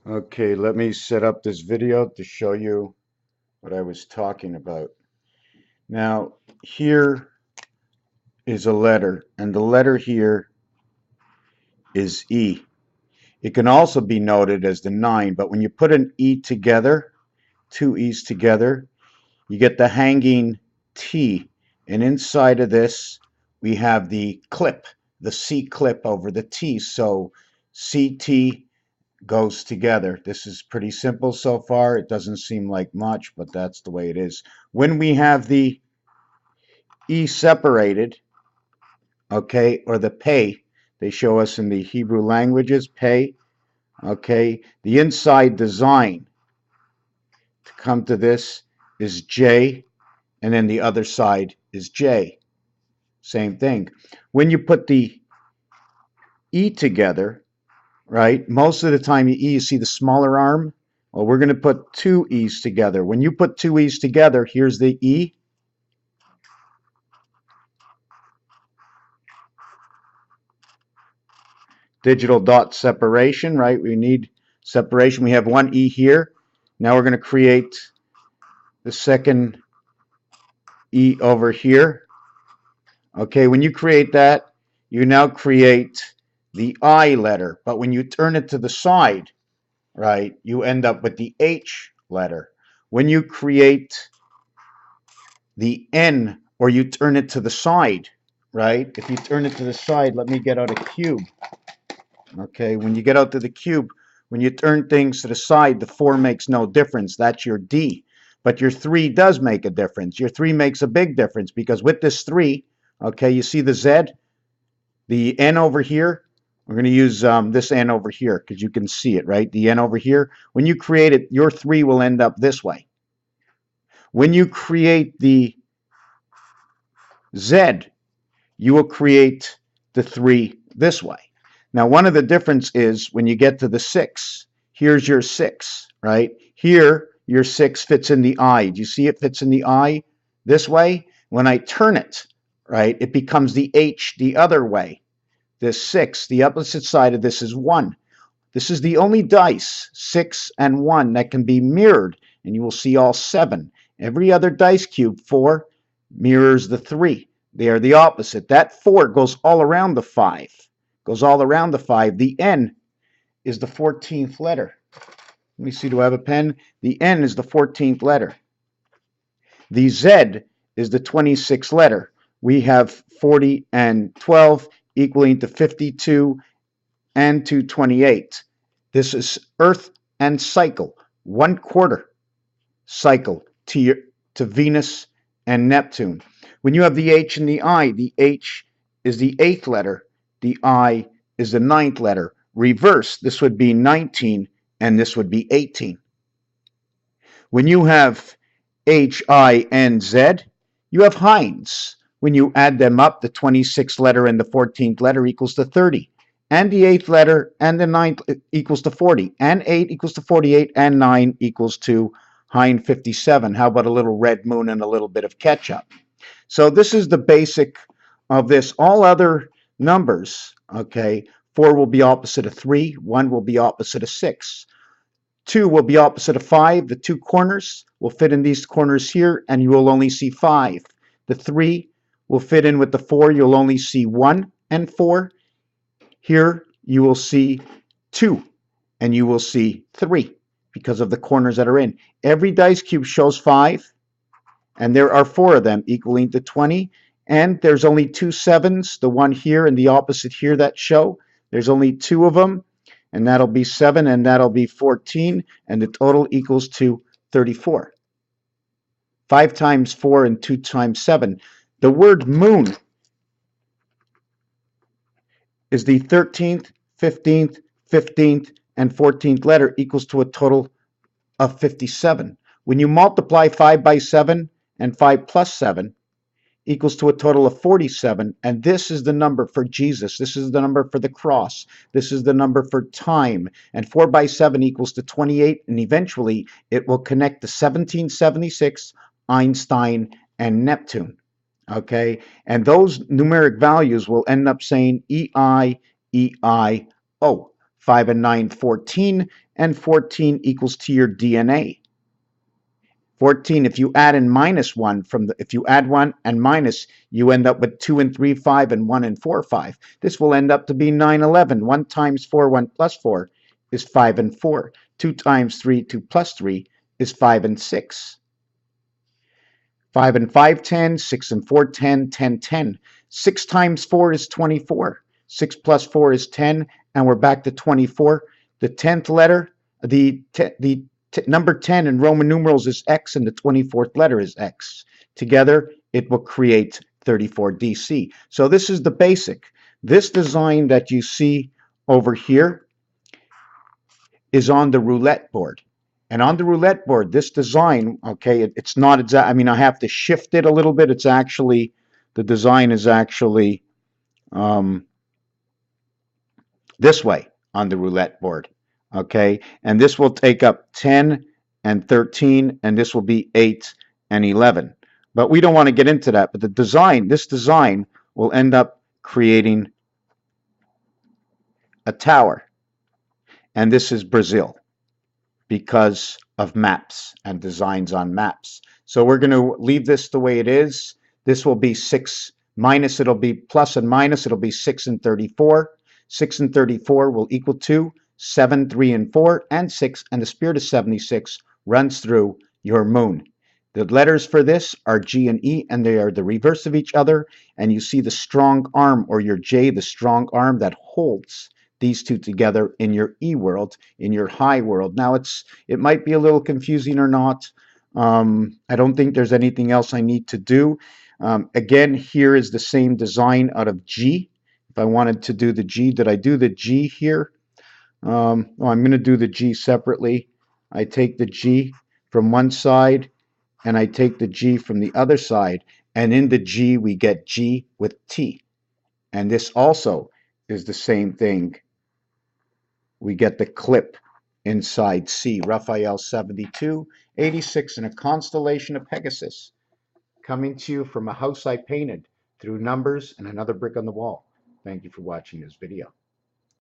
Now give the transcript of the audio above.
Okay, let me set up this video to show you what I was talking about. Now, here is a letter, and the letter here is E. It can also be noted as the 9, but when you put an E together, two E's together, you get the hanging T. And inside of this, we have the clip, the C clip over the T. So CT goes together. This is pretty simple so far. It doesn't seem like much, but that's the way it is. When we have the E separated, okay, or the pay, they show us in the Hebrew languages, pay, okay, the inside design to come to this is J, and then the other side is J. Same thing. When you put the E together, right, most of the time you see the smaller arm. Well, we're going to put two E's together. When you put two E's together, here's the E. Digital dot separation, right? We need separation. We have one E here. Now we're going to create the second E over here. Okay, when you create that, you now create the I letter. But when you turn it to the side, right, you end up with the H letter. When you create the N, or you turn it to the side, right? If you turn it to the side, let me get out a cube. Okay, when you get out to the cube, when you turn things to the side, the 4 makes no difference. That's your D. But your 3 does make a difference. Your 3 makes a big difference because with this 3, okay, you see the Z, the N over here. We're going to use this N over here because you can see it, right? The N over here. When you create it, your 3 will end up this way. When you create the Z, you will create the 3 this way. Now, one of the difference is when you get to the 6, here's your 6, right? Here, your 6 fits in the I. Do you see it fits in the I this way? When I turn it, right, it becomes the H the other way. This 6, the opposite side of this is 1. This is the only dice, 6 and 1, that can be mirrored, and you will see all 7. Every other dice cube, 4, mirrors the 3. They are the opposite. That 4 goes all around the 5. Goes all around the 5. The N is the 14th letter. Let me see, do I have a pen? The N is the 14th letter. The Z is the 26th letter. We have 40 and 12 equaling to 52 and 228. This is Earth and cycle, 1/4 cycle to Venus and Neptune. When you have the H and the H is the 8th letter. The I is the 9th letter. Reverse, this would be 19, and this would be 18. When you have H, I, and Z, you have Heinz. When you add them up, the 26th letter and the 14th letter equals to 30. And the 8th letter and the 9th equals to 40. And 8 equals to 48, and 9 equals to Hein 57. How about a little red moon and a little bit of ketchup? So this is the basic of this. All other numbers, okay, 4 will be opposite of 3, 1 will be opposite of 6. 2 will be opposite of 5. The 2 corners will fit in these corners here, and you will only see 5. The 3 will fit in with the 4. You'll only see 1 and 4. Here you will see 2, and you will see 3 because of the corners that are in. Every dice cube shows 5, and there are 4 of them equaling to 20. And there's only 2 7s, the one here and the opposite here that show. There's only 2 of them, and that'll be 7, and that'll be 14, and the total equals to 34. 5 times 4 and 2 times 7. The word moon is the 13th, 15th, 15th, and 14th letter equals to a total of 57. When you multiply 5 by 7 and 5 plus 7, equals to a total of 47, and this is the number for Jesus. This is the number for the cross. This is the number for time, and 4 by 7 equals to 28, and eventually it will connect to 1776, Einstein, and Neptune. Okay, and those numeric values will end up saying EI, EIO. 5 and 9, 14, and 14 equals to your DNA. 14, if you add in minus 1 if you add 1 and minus, you end up with 2 and 3, 5, and 1 and 4, 5. This will end up to be 9, 11. 1 times 4, 1 plus 4 is 5 and 4. 2 times 3, 2 plus 3 is 5 and 6. 5 and 5, 10. 6 and 4, 10. 10, 10. 6 times 4 is 24. 6 plus 4 is 10, and we're back to 24. The 10th letter, the number 10 in Roman numerals is X, and the 24th letter is X. Together, it will create 34 DC. So this is the basic. This design that you see over here is on the roulette board. And on the roulette board, this design, okay, it's not exact. I mean, I have to shift it a little bit. It's actually, the design is actually this way on the roulette board, okay? And this will take up 10 and 13, and this will be 8 and 11. But we don't want to get into that. But the design, this design will end up creating a tower. And this is Brazil because of maps and designs on maps. So we're going to leave this the way it is. This will be 6 minus, it'll be plus and minus, it'll be 6 and 34. 6 and 34 will equal to 7, 3, and 4, and 6, and the spirit of 76 runs through your moon. The letters for this are G and E, and they are the reverse of each other, and you see the strong arm, or your J, the strong arm that holds these two together in your E world, in your high world. Now, it might be a little confusing or not. I don't think there's anything else I need to do. Again, here is the same design out of G. If I wanted to do the G, did I do the G here? I'm going to do the G separately. I take the G from one side, and I take the G from the other side. And in the G, we get G with T. And this also is the same thing. We get the clip inside C. Raphael 72, 86 in a constellation of Pegasus. Coming to you from a house I painted through numbers and another brick on the wall. Thank you for watching this video.